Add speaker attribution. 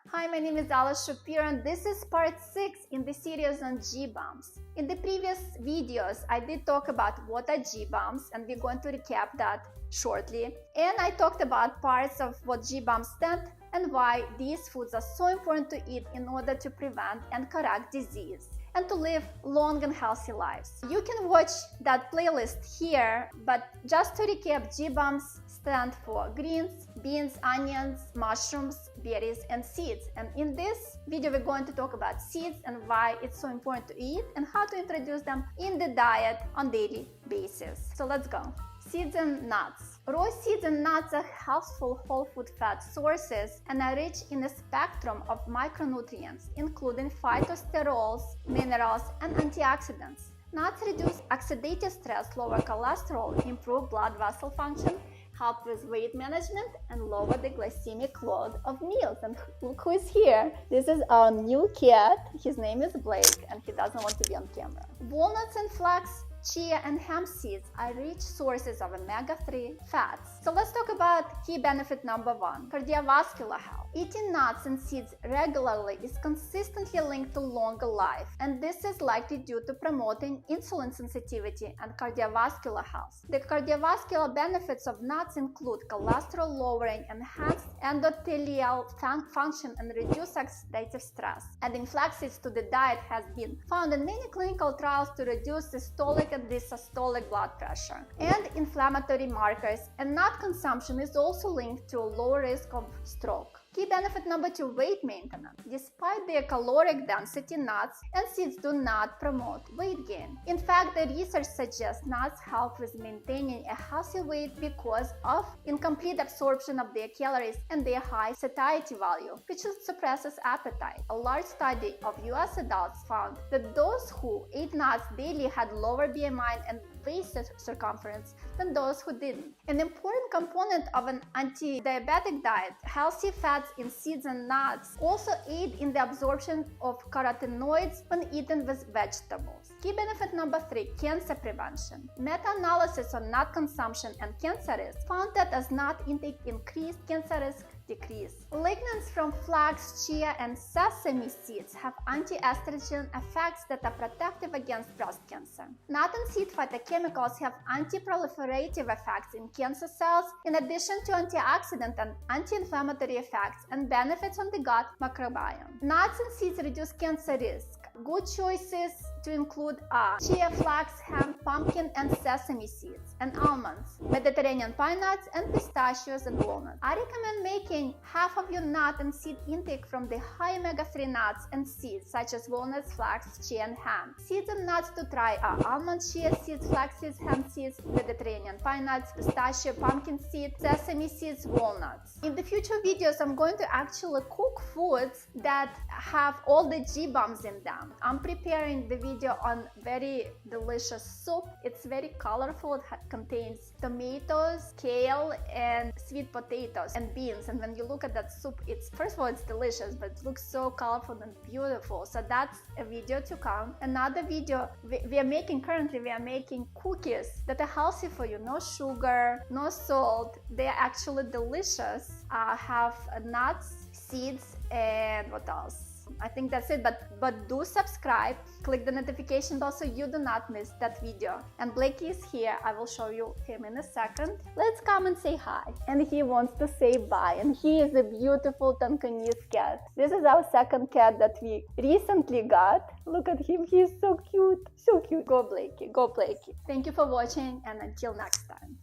Speaker 1: Hi, my name is Alice Shapiro and this is part 6 in the series on G-bombs. In the previous videos, I did talk about what are G-bombs and we're going to recap that shortly. And I talked about parts of what G-bombs stand and why these foods are so important to eat in order to prevent and correct disease and to live long and healthy lives. You can watch that playlist here, but just to recap, G-bombs stand for greens, beans, onions, mushrooms, berries, and seeds. And in this video, we're going to talk about seeds and why it's so important to eat and how to introduce them in the diet on daily basis. So let's go. Seeds and nuts. Raw seeds and nuts are healthful whole food fat sources and are rich in a spectrum of micronutrients, including phytosterols, minerals, and antioxidants. Nuts reduce oxidative stress, lower cholesterol, improve blood vessel function, help with weight management, and lower the glycemic load of meals. And look who is here. This is our new cat. His name is Blake, and he doesn't want to be on camera. Walnuts and flax, chia, and hemp seeds are rich sources of omega-3 fats. So let's talk about key benefit number 1, cardiovascular health. Eating nuts and seeds regularly is consistently linked to longer life, and this is likely due to promoting insulin sensitivity and cardiovascular health. The cardiovascular benefits of nuts include cholesterol lowering, enhanced endothelial function, and reduced oxidative stress. Adding flax seeds to the diet has been found in many clinical trials to reduce systolic and diastolic blood pressure and inflammatory markers, and nut consumption is also linked to a lower risk of stroke. Key benefit number 2, weight maintenance. Despite their caloric density, nuts and seeds do not promote weight gain. In fact, the research suggests nuts help with maintaining a healthy weight because of incomplete absorption of their calories and their high satiety value, which suppresses appetite. A large study of US adults found that those who ate nuts daily had lower BMI and waist circumference than those who didn't. An important component of an anti-diabetic diet, healthy fats in seeds and nuts also aid in the absorption of carotenoids when eaten with vegetables. Key benefit number 3, cancer prevention. Meta-analysis on nut consumption and cancer risk found that as nut intake increased, cancer risk decrease. Lignans from flax, chia, and sesame seeds have anti-estrogen effects that are protective against breast cancer. Nut and seed phytochemicals have anti-proliferative effects in cancer cells, in addition to antioxidant and anti-inflammatory effects and benefits on the gut microbiome. Nuts and seeds reduce cancer risk. Good choices to include are chia, flax, hemp, pumpkin, and sesame seeds, and almonds, Mediterranean pine nuts, and pistachios and walnuts. I recommend making half of your nut and seed intake from the high omega-3 nuts and seeds such as walnuts, flax, chia, and hemp. Seeds and nuts to try are almond, chia seeds, flax seeds, hemp seeds, Mediterranean pine nuts, pistachio, pumpkin seeds, sesame seeds, walnuts. In the future videos, I'm going to actually cook foods that have all the G-bombs in them. I'm preparing the video on very delicious soup. It's very colorful. It contains tomatoes, kale, and sweet potatoes and beans. And when you look at that soup, first of all, it's delicious, but it looks so colorful and beautiful. So that's a video to come. Another video we are making cookies that are healthy for you. No sugar, no salt. They are actually delicious. Have nuts, seeds, and what else? I think that's it, but do subscribe, click the notification bell so you do not miss that video. And Blakey is here. I will show you him in a second. Let's come and say hi. And he wants to say bye, and he is a beautiful Tonkinese cat. This is our second cat that we recently got. Look at him, he's so cute, so cute. Go Blakey, go Blakey. Thank you for watching, and until next time.